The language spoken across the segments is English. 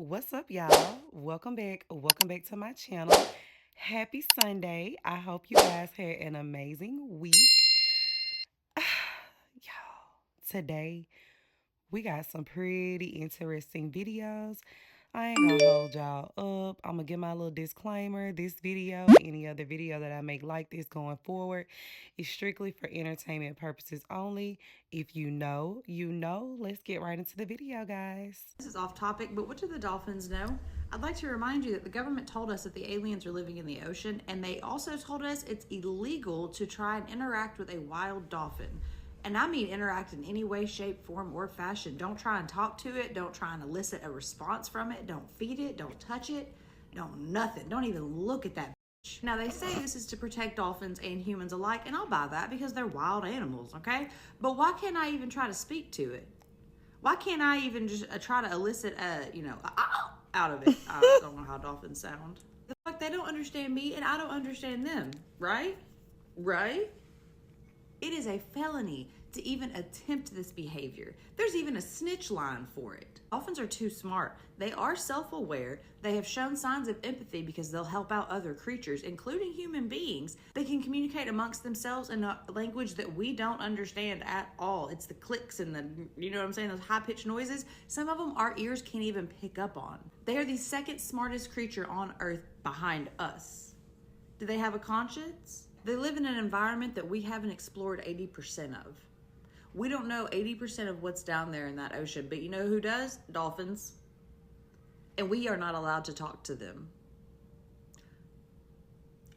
What's up, y'all? Welcome back. Welcome back to my channel. Happy Sunday. I hope you guys had an amazing week. Y'all, today we got some pretty interesting videos. I ain't gonna hold y'all up. I'm gonna give my little disclaimer. This video, any other video that I make like this going forward, is strictly for entertainment purposes only. If you know, you know. Let's get right into the video, guys. This is off topic, but what do the dolphins know? I'd like to remind you that the government told us that the aliens are living in the ocean, and they also told us it's illegal to try and interact with a wild dolphin. And I mean interact in any way, shape, form, or fashion. Don't try and talk to it. Don't try and elicit a response from it. Don't feed it. Don't touch it. Don't nothing. Don't even look at that. Now, they say this is to protect dolphins and humans alike, and I'll buy that because they're wild animals, okay? But why can't I even try to speak to it? Why can't I even just try to elicit out of it? I don't know how dolphins sound. The fuck, they don't understand me and I don't understand them, right? Right? It is a felony to even attempt this behavior. There's even a snitch line for it. Dolphins are too smart. They are self-aware. They have shown signs of empathy because they'll help out other creatures, including human beings. They can communicate amongst themselves in a language that we don't understand at all. It's the clicks and you know what I'm saying, those high-pitched noises. Some of them our ears can't even pick up on. They are the second smartest creature on Earth behind us. Do they have a conscience? They live in an environment that we haven't explored 80% of. We don't know 80% of what's down there in that ocean, but you know who does? Dolphins. And we are not allowed to talk to them.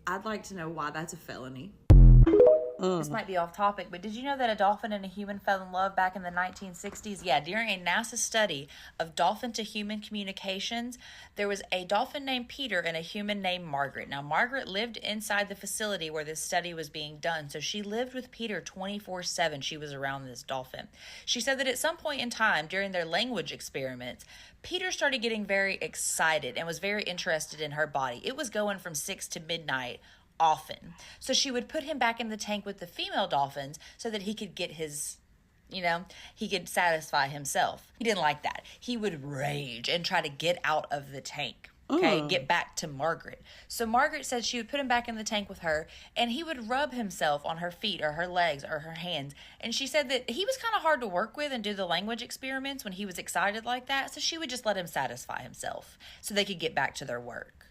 I'd like to know why that's a felony. This might be off topic, but did you know that a dolphin and a human fell in love back in the 1960s? Yeah, during a NASA study of dolphin to human communications, there was a dolphin named Peter and a human named Margaret. Now, Margaret lived inside the facility where this study was being done, so she lived with Peter 24/7. She was around this dolphin. She said that at some point in time during their language experiments, Peter started getting very excited and was very interested in her body. It was going from 6 to midnight often. So she would put him back in the tank with the female dolphins so that he could get his, he could satisfy himself. He didn't like that. He would rage and try to get out of the tank. Okay, get back to Margaret. So Margaret said she would put him back in the tank with her, and he would rub himself on her feet or her legs or her hands. And she said that he was kind of hard to work with and do the language experiments when he was excited like that. So she would just let him satisfy himself so they could get back to their work.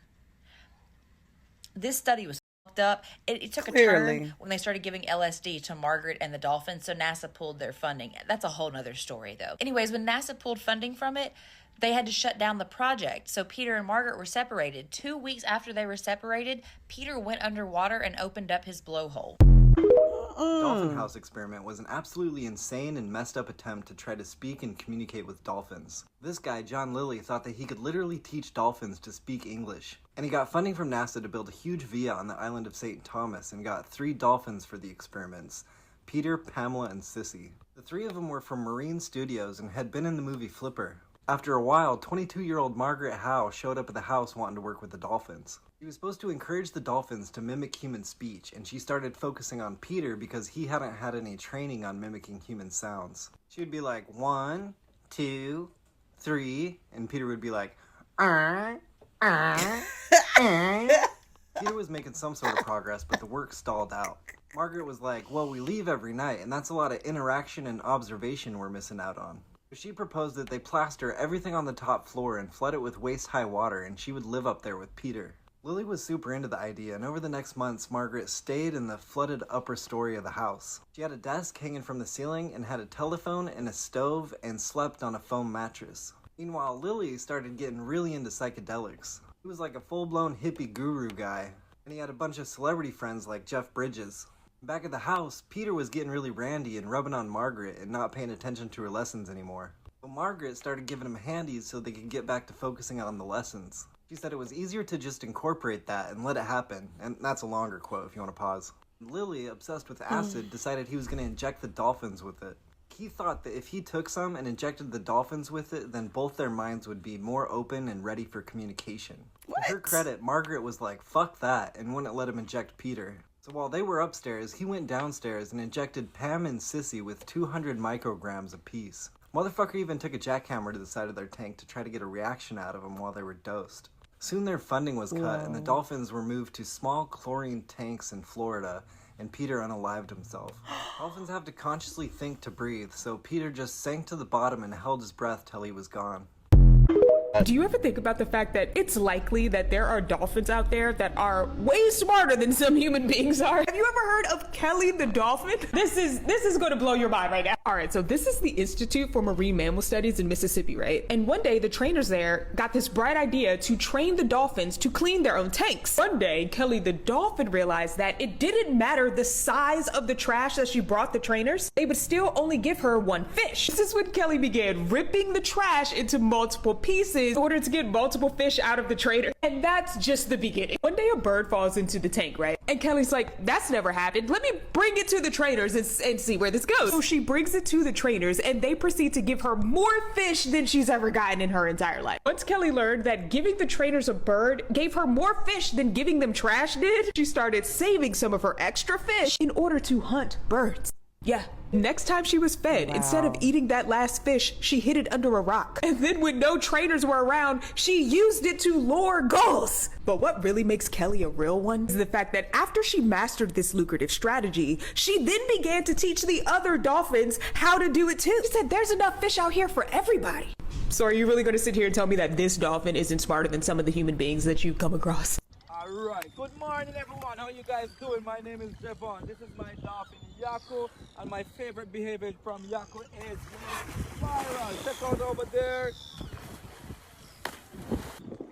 This study was up. It took a turn when they started giving LSD to Margaret and the dolphins, so NASA pulled their funding. That's a whole nother story, though. Anyways, when NASA pulled funding from it, they had to shut down the project, so Peter and Margaret were separated. 2 weeks after they were separated, Peter went underwater and opened up his blowhole. Dolphin House experiment was an absolutely insane and messed up attempt to try to speak and communicate with dolphins. This guy, John Lilly, thought that he could literally teach dolphins to speak English. And he got funding from NASA to build a huge villa on the island of St. Thomas and got 3 dolphins for the experiments: Peter, Pamela, and Sissy. The 3 of them were from Marine Studios and had been in the movie Flipper. After a while, 22-year-old Margaret Howe showed up at the house wanting to work with the dolphins. She was supposed to encourage the dolphins to mimic human speech, and she started focusing on Peter because he hadn't had any training on mimicking human sounds. She would be like, 1, 2, 3, and Peter would be like, Peter was making some sort of progress, but the work stalled out. Margaret was like, well, we leave every night, and that's a lot of interaction and observation we're missing out on. She proposed that they plaster everything on the top floor and flood it with waist-high water, and she would live up there with Peter. Lily was super into the idea, and over the next months, Margaret stayed in the flooded upper story of the house. She had a desk hanging from the ceiling and had a telephone and a stove and slept on a foam mattress. Meanwhile, Lily started getting really into psychedelics. He was like a full-blown hippie guru guy, and he had a bunch of celebrity friends like Jeff Bridges. Back at the house, Peter was getting really randy and rubbing on Margaret and not paying attention to her lessons anymore. But Margaret started giving him handies so they could get back to focusing on the lessons. She said it was easier to just incorporate that and let it happen, and that's a longer quote if you want to pause. Lily, obsessed with acid, decided he was going to inject the dolphins with it. He thought that if he took some and injected the dolphins with it, then both their minds would be more open and ready for communication. To her credit, Margaret was like, fuck that, and wouldn't let him inject Peter. So while they were upstairs, he went downstairs and injected Pam and Sissy with 200 micrograms apiece. Motherfucker even took a jackhammer to the side of their tank to try to get a reaction out of them while they were dosed. Soon their funding was cut, and the dolphins were moved to small chlorine tanks in Florida, and Peter unalived himself. Dolphins have to consciously think to breathe, so Peter just sank to the bottom and held his breath till he was gone. Do you ever think about the fact that it's likely that there are dolphins out there that are way smarter than some human beings are? Have you ever heard of Kelly the dolphin? This is going to blow your mind right now. All right, so this is the Institute for Marine Mammal Studies in Mississippi, right? And one day the trainers there got this bright idea to train the dolphins to clean their own tanks. One day, Kelly the dolphin realized that it didn't matter the size of the trash that she brought the trainers, they would still only give her one fish. This is when Kelly began ripping the trash into multiple pieces in order to get multiple fish out of the trader. And that's just the beginning. One day a bird falls into the tank, right? And Kelly's like, that's never happened. Let me bring it to the trainers and see where this goes. So she brings it to the trainers and they proceed to give her more fish than she's ever gotten in her entire life. Once Kelly learned that giving the trainers a bird gave her more fish than giving them trash did, she started saving some of her extra fish in order to hunt birds. Yeah. Next time she was fed, instead of eating that last fish, she hid it under a rock. And then when no trainers were around, she used it to lure gulls. But what really makes Kelly a real one is the fact that after she mastered this lucrative strategy, she then began to teach the other dolphins how to do it too. She said, there's enough fish out here for everybody. So are you really going to sit here and tell me that this dolphin isn't smarter than some of the human beings that you've come across? Alright, good morning everyone, how you guys doing? My name is Javon, this is my dolphin Yako, and my favorite behavior from Yako is viral. Check out over there.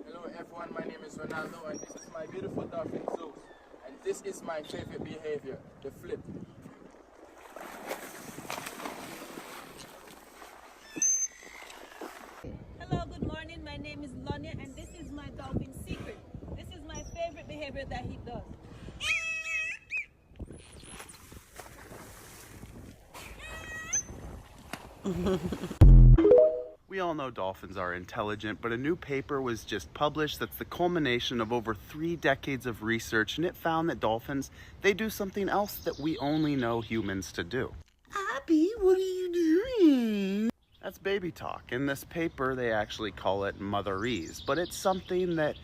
Hello everyone, my name is Ronaldo and this is my beautiful dolphin Zeus. And this is my favorite behavior, the flip. Hello, good morning. My name is Lonia and this is my dolphin Secret. This is my favorite behavior that he does. We all know dolphins are intelligent, but a new paper was just published that's the culmination of over 3 decades of research, and it found that dolphins, they do something else that we only know humans to do. Abby, what are you doing? That's baby talk. In this paper, they actually call it motherese, but it's something that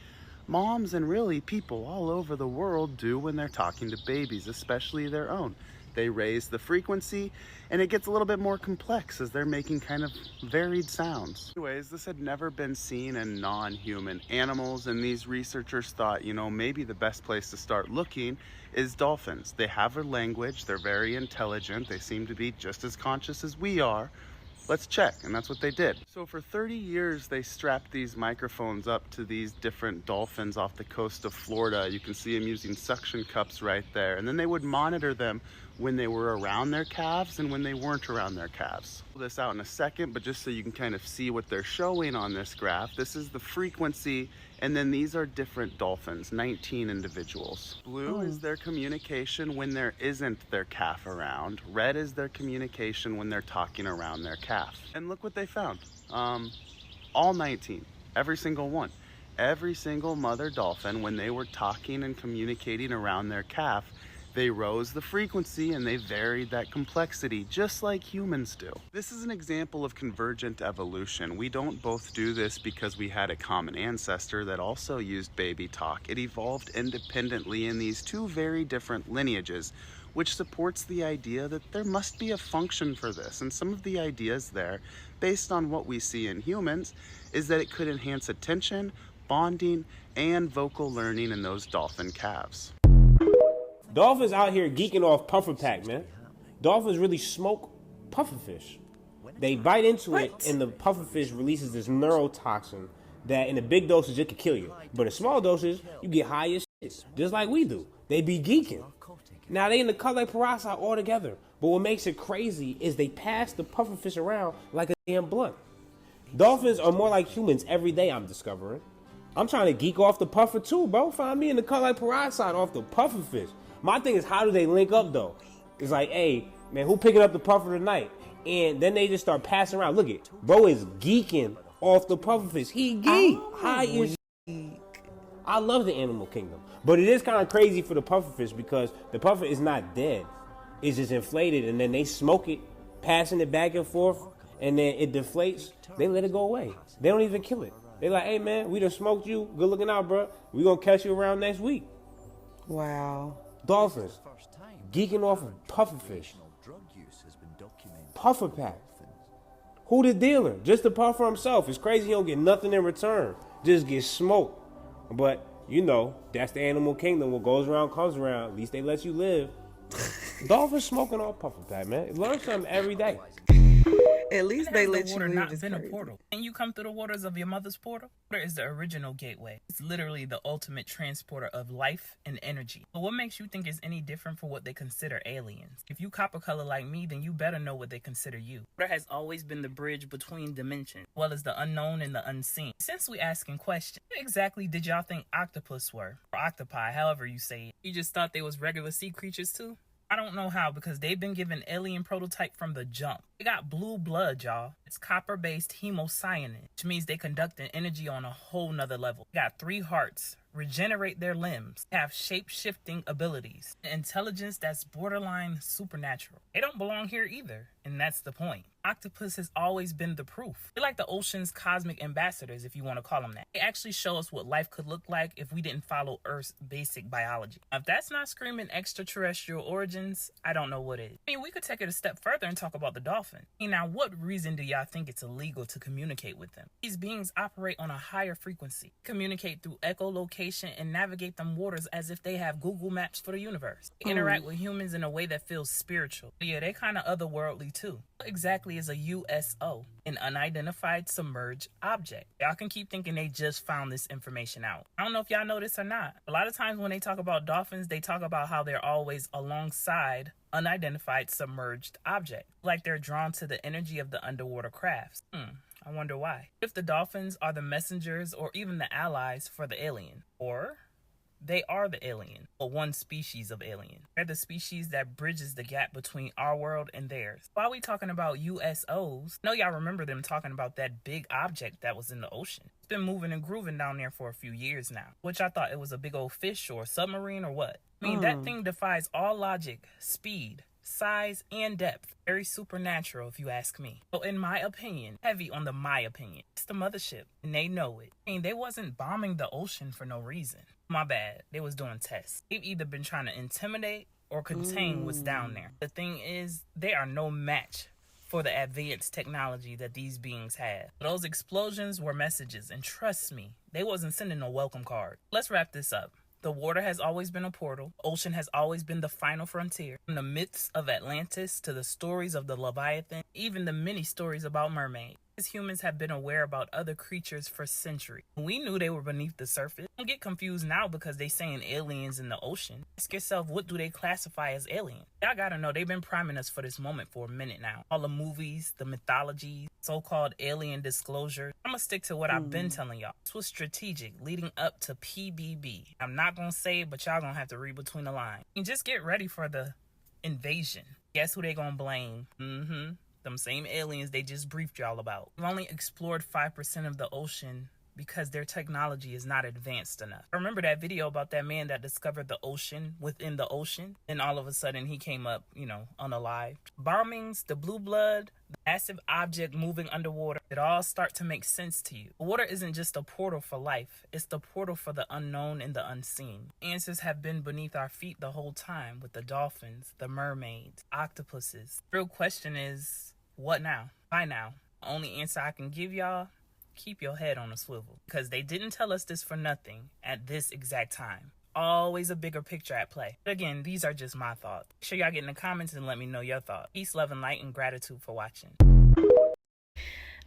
moms and really people all over the world do when they're talking to babies, especially their own. They raise the frequency and it gets a little bit more complex as they're making kind of varied sounds. Anyways, this had never been seen in non-human animals, and these researchers thought, maybe the best place to start looking is dolphins. They have a language, they're very intelligent, they seem to be just as conscious as we are. Let's check, and that's what they did. So for 30 years, they strapped these microphones up to these different dolphins off the coast of Florida. You can see them using suction cups right there. And then they would monitor them when they were around their calves and when they weren't around their calves. I'll pull this out in a second, but just so you can kind of see what they're showing on this graph, this is the frequency, and then these are different dolphins, 19 individuals. Blue is their communication when there isn't their calf around. Red is their communication when they're talking around their calf. And look what they found. All 19, every single one. Every single mother dolphin, when they were talking and communicating around their calf, they rose the frequency and they varied that complexity just like humans do. This is an example of convergent evolution. We don't both do this because we had a common ancestor that also used baby talk. It evolved independently in these two very different lineages, which supports the idea that there must be a function for this. And some of the ideas there, based on what we see in humans, is that it could enhance attention, bonding, and vocal learning in those dolphin calves. Dolphins out here geeking off puffer pack, man. Dolphins really smoke pufferfish. They bite into it, and the pufferfish releases this neurotoxin that in a big dosage it could kill you. But in small doses, you get high as shit, just like we do. They be geeking. Now they in the color peroxide all together. But what makes it crazy is they pass the pufferfish around like a damn blunt. Dolphins are more like humans every day, I'm discovering. I'm trying to geek off the puffer too, bro. Find me in the color peroxide off the pufferfish. My thing is, how do they link up though? It's like, hey, man, who picking up the puffer tonight? And then they just start passing around. Look it, bro is geeking off the pufferfish. He geek. High as geek. I love the animal kingdom. But it is kind of crazy for the pufferfish because the puffer is not dead. It's just inflated and then they smoke it, passing it back and forth. and then it deflates, they let it go away. They don't even kill it. They like, hey man, we done smoked you. Good looking out, bro. We gonna catch you around next week. Wow. Dolphins geeking off of pufferfish. Puffer pack. Who the dealer? Just the puffer himself. It's crazy he don't get nothing in return. Just get smoked. But, you know, that's the animal kingdom. What goes around comes around. At least they let you live. Dolphins smoking off puffer pack, man. Learn something every day. At least they let you water live. not It's been a crazy. portal. Can you come through the waters of your mother's portal? Water is the original gateway. It's literally the ultimate transporter of life and energy. But what makes you think it's any different for what they consider aliens? If you copper color like me, then you better know what they consider you. Water has always been the bridge between dimensions, as well as the unknown and the unseen. Since we asking questions, what exactly did y'all think octopus were? Or octopi, however you say it. You just thought they was regular sea creatures too? I don't know how, because they've been given alien prototype from the jump. They got blue blood, y'all. It's copper-based hemocyanin, which means they conduct an energy on a whole nother level. They got 3 hearts, regenerate their limbs, have shape-shifting abilities, and intelligence that's borderline supernatural. They don't belong here either, and that's the point. Octopus has always been the proof. They're like the ocean's cosmic ambassadors, if you want to call them that. They actually show us what life could look like if we didn't follow Earth's basic biology. Now, if that's not screaming extraterrestrial origins, I don't know what is. I mean, we could take it a step further and talk about the dolphin. Now, what reason do y'all think it's illegal to communicate with them? These beings operate on a higher frequency, communicate through echolocation, and navigate them waters as if they have Google Maps for the universe. They interact with humans in a way that feels spiritual. Yeah, they kind of otherworldly too. What exactly is a USO? An unidentified submerged object. Y'all can keep thinking they just found this information out. I don't know if y'all know this or not. A lot of times when they talk about dolphins, they talk about how they're always alongside unidentified submerged object, like they're drawn to the energy of the underwater crafts. I wonder why. If the dolphins are the messengers or even the allies for the alien, or they are the alien, or one species of alien. They're the species that bridges the gap between our world and theirs. While we talking about USOs, I know y'all remember them talking about that big object that was in the ocean. It's been moving and grooving down there for a few years now, which I thought it was a big old fish or a submarine or what. I mean, that thing defies all logic, speed, size, and depth. Very supernatural, if you ask me. So in my opinion, heavy on the my opinion, it's the mothership, and they know it. I mean, they wasn't bombing the ocean for no reason. My bad. They was doing tests. They've either been trying to intimidate or contain what's down there. The thing is, they are no match for the advanced technology that these beings have. Those explosions were messages, and trust me, they wasn't sending no welcome card. Let's wrap this up. The water has always been a portal. Ocean has always been the final frontier. From the myths of Atlantis to the stories of the Leviathan, even the many stories about mermaids. As humans have been aware about other creatures for centuries. We knew they were beneath the surface. Don't get confused now because they saying aliens in the ocean. Ask yourself, what do they classify as alien? Y'all gotta know they've been priming us for this moment for a minute now. All the movies, the mythologies, so-called alien disclosure. I'm gonna stick to what I've been telling y'all. This was strategic leading up to PBB. I'm not gonna say it, but y'all gonna have to read between the lines. And just get ready for the invasion. Guess who they gonna blame? Them same aliens they just briefed y'all about. We've only explored 5% of the ocean because their technology is not advanced enough. Remember that video about that man that discovered the ocean within the ocean? And all of a sudden he came up, unalived. Bombings, the blue blood, the massive object moving underwater, it all start to make sense to you. Water isn't just a portal for life. It's the portal for the unknown and the unseen. Answers have been beneath our feet the whole time with the dolphins, the mermaids, octopuses. The real question is, what now? Why now? The only answer I can give y'all, keep your head on a swivel. Because they didn't tell us this for nothing at this exact time. Always a bigger picture at play. But again, these are just my thoughts. Make sure y'all get in the comments and let me know your thoughts. Peace, love, and light, and gratitude for watching.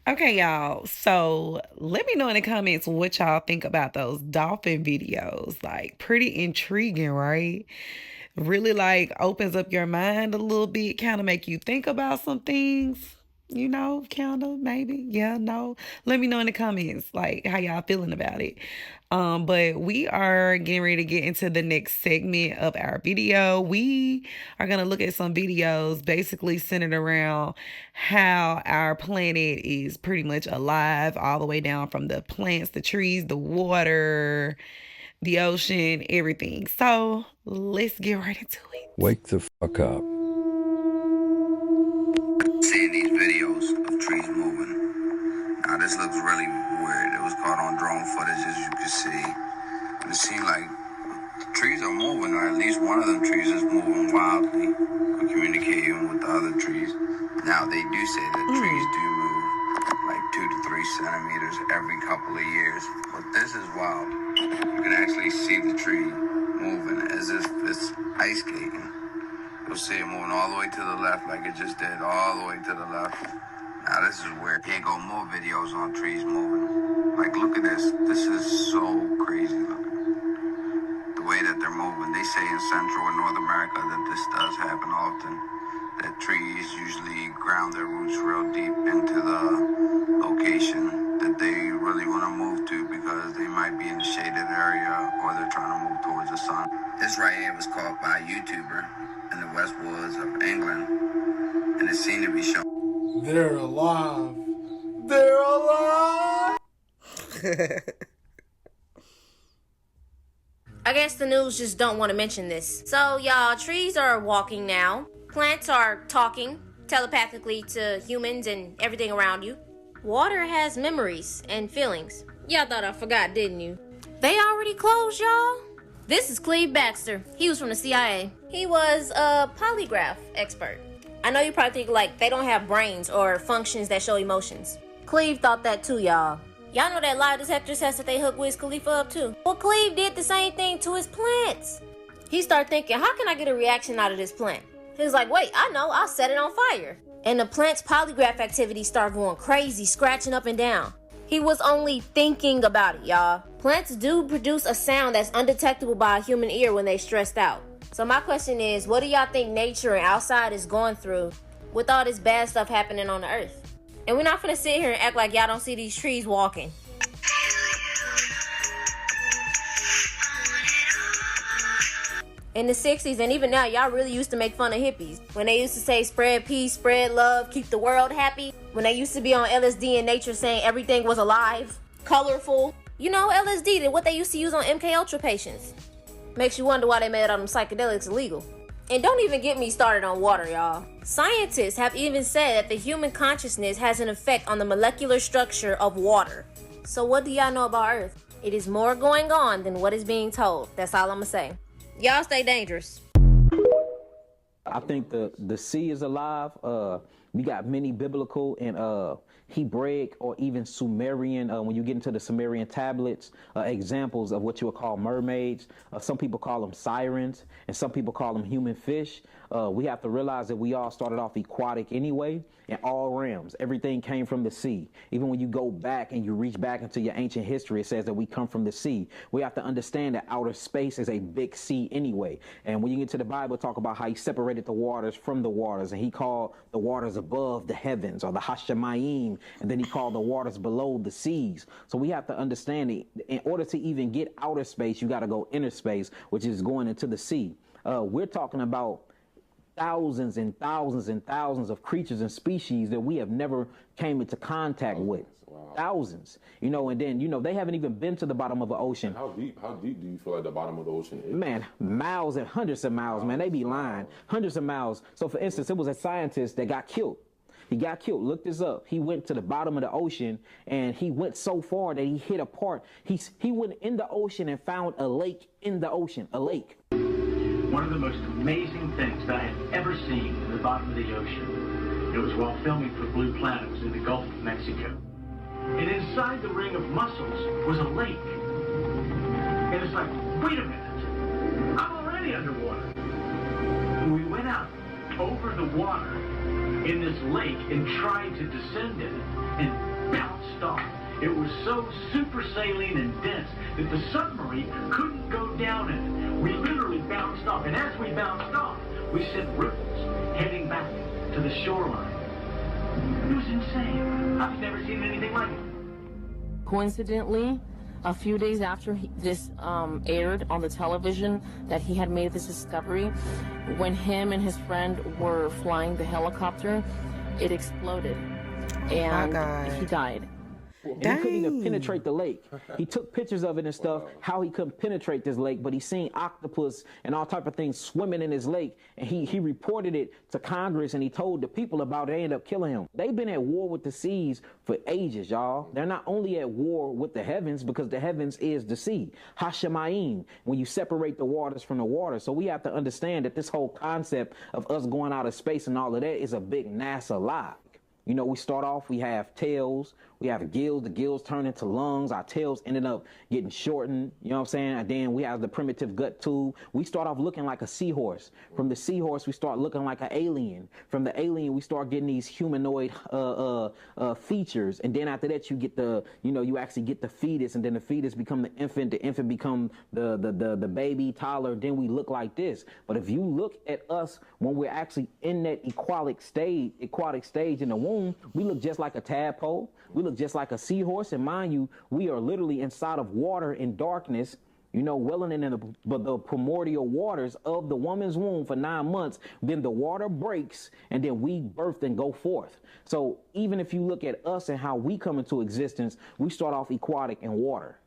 Okay, y'all. So let me know in the comments what y'all think about those dolphin videos. Like, pretty intriguing, right? Really opens up your mind a little bit, kind of make you think about some things, kind of, maybe. Yeah, no. Let me know in the comments, how y'all feeling about it. But we are getting ready to get into the next segment of our video. We are going to look at some videos basically centered around how our planet is pretty much alive, all the way down from the plants, the trees, the water, the ocean, everything. So let's get right into it. Wake the fuck up. Seeing these videos of trees this looks really weird. It was caught on drone footage, as you can see. And it seemed like trees are moving, or at least one of them trees is moving wildly, or communicating with the other trees. Now, they do say that trees do move like 2 to 3 centimeters every couple of years, but this is wild. You can actually see the tree moving as if it's ice skating. You'll see it moving all the way to the left like it just did, all the way to the left. Now, this is weird. Can't go more videos on trees moving. Like, look at this. This is so crazy looking. The way that they're moving. They say in Central and North America that this does happen often. That trees usually ground their roots real deep into the location that they really want to move to because they might be in a shaded area or they're trying to move towards the sun. This right here was caught by a YouTuber in the West Woods of England, and it seemed to be shown. They're alive. They're alive. I guess the news just don't want to mention this. So, y'all, trees are walking now. Plants are talking telepathically to humans and everything around you. Water has memories and feelings. Y'all thought I forgot, didn't you? They already closed, y'all. This is Cleve Baxter. He was from the CIA. He was a polygraph expert. I know you probably think, like, they don't have brains or functions that show emotions. Cleve thought that too, y'all. Y'all know that lie detector test that they hooked Wiz Khalifa up to? Well, Cleve did the same thing to his plants. He started thinking, how can I get a reaction out of this plant? He was like, wait, I know, I'll set it on fire. And the plant's polygraph activity started going crazy, scratching up and down. He was only thinking about it, y'all. Plants do produce a sound that's undetectable by a human ear when they're stressed out. So my question is, what do y'all think nature and outside is going through with all this bad stuff happening on the earth? And we're not gonna sit here and act like y'all don't see these trees walking. In the 60s and even now, y'all really used to make fun of hippies. When they used to say spread peace, spread love, keep the world happy. When they used to be on LSD in nature saying everything was alive, colorful. You know, LSD, what they used to use on MK Ultra patients. Makes you wonder why they made all them psychedelics illegal. And don't even get me started on water, y'all. Scientists have even said that the human consciousness has an effect on the molecular structure of water. So what do y'all know about Earth? It is more going on than what is being told. That's all I'm gonna say. Y'all stay dangerous. I think the sea is alive. We got many biblical and Hebraic or even Sumerian, when you get into the Sumerian tablets, examples of what you would call mermaids. Some people call them sirens, and some people call them human fish. We have to realize that we all started off aquatic anyway, in all realms. Everything came from the sea. Even when you go back and you reach back into your ancient history, it says that we come from the sea. We have to understand that outer space is a big sea anyway. And when you get to the Bible, talk about how he separated the waters from the waters, and he called the waters above the heavens, or the Hashemayim, and then he called the waters below the seas. So we have to understand that in order to even get outer space, you got to go inner space, which is going into the sea. We're talking about thousands and thousands and thousands of creatures and species that we have never came into contact with. Wow. Thousands, and then, they haven't even been to the bottom of the ocean. How deep do you feel like the bottom of the ocean is? Man, miles and hundreds of miles, man. They be lying. Hundreds of miles. So, for instance, it was a scientist that got killed. He got killed. Look this up. He went to the bottom of the ocean, and he went so far that he hit a part. He went in the ocean and found a lake in the ocean, a lake. One of the most amazing things that I had ever seen in the bottom of the ocean. It was while filming for Blue Planet. It was in the Gulf of Mexico. And inside the ring of mussels was a lake. And it's like, wait a minute, I'm already underwater. We went out over the water in this lake and tried to descend in it and bounced off. It was so super saline and dense that the submarine couldn't go down in it. We literally bounced off, and as we bounced off, we sent ripples heading back to the shoreline. It was insane. I've never seen anything like it. Coincidentally, a few days after this aired on the television that he had made this discovery, when him and his friend were flying the helicopter, it exploded and he died. And he couldn't even penetrate the lake. He took pictures of it and stuff, how he couldn't penetrate this lake, but he seen octopus and all type of things swimming in his lake, and he reported it to Congress, and he told the people about it. They ended up killing him. They've been at war with the seas for ages, y'all. They're not only at war with the heavens, because the heavens is the sea. Hashemayim, when you separate the waters from the water. So we have to understand that this whole concept of us going out of space and all of that is a big NASA lie. You know, we start off, we have tails, we have gills, the gills turn into lungs, our tails ended up getting shortened, you know what I'm saying? And then we have the primitive gut tube. We start off looking like a seahorse. From the seahorse, we start looking like an alien. From the alien, we start getting these humanoid features. And then after that, you get you actually get the fetus, and then the fetus become the infant become the baby, toddler, then we look like this. But if you look at us when we're actually in that aquatic stage in the womb, we look just like a tadpole. We look just like a seahorse. And mind you, we are literally inside of water in darkness, welling in the primordial waters of the woman's womb for 9 months. Then the water breaks, and then we birth and go forth. So even if you look at us and how we come into existence, we start off aquatic in water.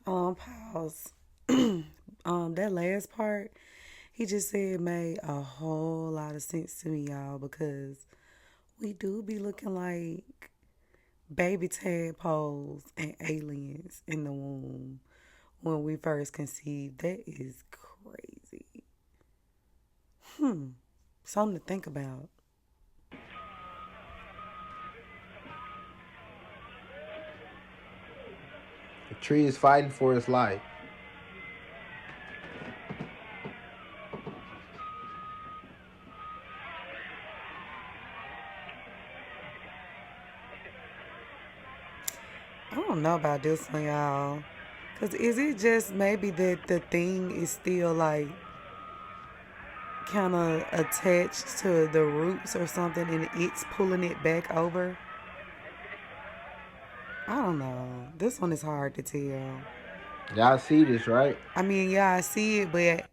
Pause. That last part he just said made a whole lot of sense to me, y'all, because we do be looking like baby tadpoles and aliens in the womb when we first conceived. That is crazy. Something to think about. The tree is fighting for its life. I don't know about this one, y'all. Because is it just maybe that the thing is still like kind of attached to the roots or something and it's pulling it back over? I don't know. This one is hard to tell. Y'all see this, right? I mean, yeah, I see it, but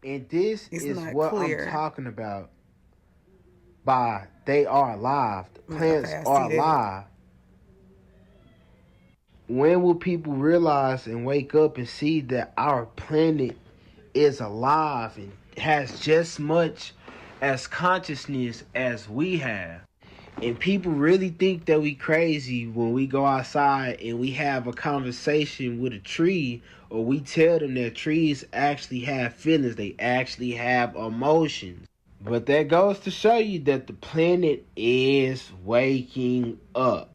and this it's is not what clear. I'm talking about by they are alive. The plants are alive. When will people realize and wake up and see that our planet is alive and has just much as consciousness as we have? And people really think that we crazy when we go outside and we have a conversation with a tree, or we tell them that trees actually have feelings, they actually have emotions. But that goes to show you that the planet is waking up.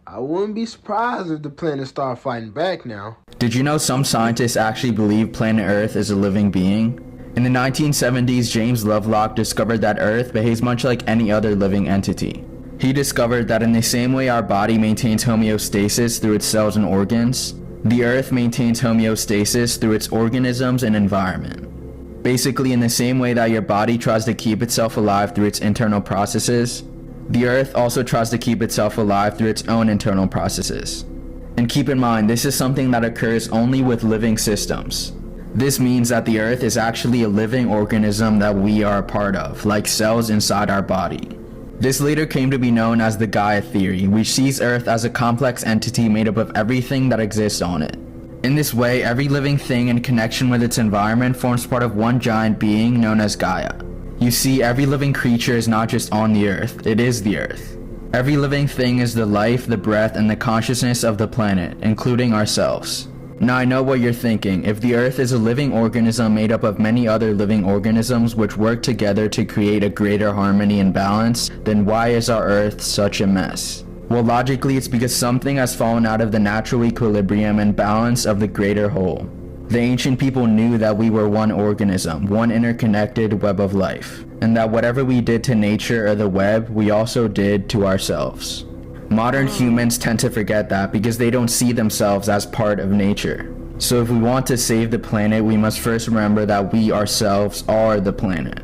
I wouldn't be surprised if the planet started fighting back now. Did you know some scientists actually believe planet Earth is a living being? In the 1970s, James Lovelock discovered that Earth behaves much like any other living entity. He discovered that in the same way our body maintains homeostasis through its cells and organs, the Earth maintains homeostasis through its organisms and environment. Basically, in the same way that your body tries to keep itself alive through its internal processes, the Earth also tries to keep itself alive through its own internal processes. And keep in mind, this is something that occurs only with living systems. This means that the Earth is actually a living organism that we are a part of, like cells inside our body. This later came to be known as the Gaia theory, which sees Earth as a complex entity made up of everything that exists on it. In this way, every living thing in connection with its environment forms part of one giant being known as Gaia. You see, every living creature is not just on the Earth, it is the Earth. Every living thing is the life, the breath, and the consciousness of the planet, including ourselves. Now I know what you're thinking. If the Earth is a living organism made up of many other living organisms which work together to create a greater harmony and balance, then why is our Earth such a mess? Well, logically, it's because something has fallen out of the natural equilibrium and balance of the greater whole. The ancient people knew that we were one organism, one interconnected web of life, and that whatever we did to nature or the web, we also did to ourselves. Modern humans tend to forget that because they don't see themselves as part of nature. So if we want to save the planet, we must first remember that we ourselves are the planet.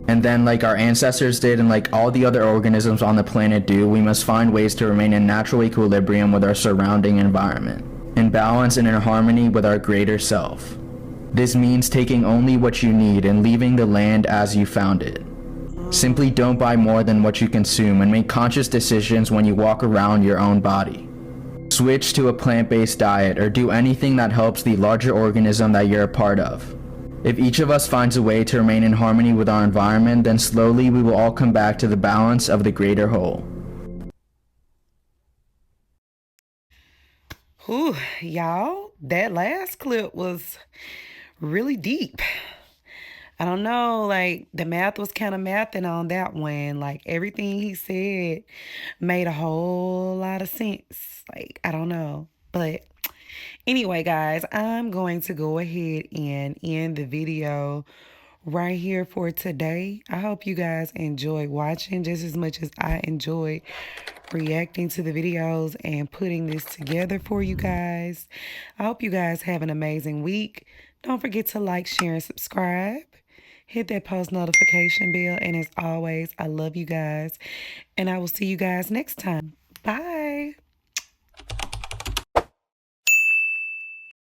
And then, like our ancestors did and like all the other organisms on the planet do, we must find ways to remain in natural equilibrium with our surrounding environment, in balance and in harmony with our greater self. This means taking only what you need and leaving the land as you found it. Simply don't buy more than what you consume and make conscious decisions when you walk around your own body. Switch to a plant-based diet or do anything that helps the larger organism that you're a part of. If each of us finds a way to remain in harmony with our environment, then slowly we will all come back to the balance of the greater whole. Whew, y'all, that last clip was really deep. I don't know, like the math was kind of mathing on that one. Like everything he said made a whole lot of sense. Like, I don't know. But anyway, guys, I'm going to go ahead and end the video right here for today. I hope you guys enjoyed watching just as much as I enjoyed reacting to the videos and putting this together for you guys. I hope you guys have an amazing week. Don't forget to like, share, and subscribe. Hit that post notification bell. And as always, I love you guys. And I will see you guys next time. Bye.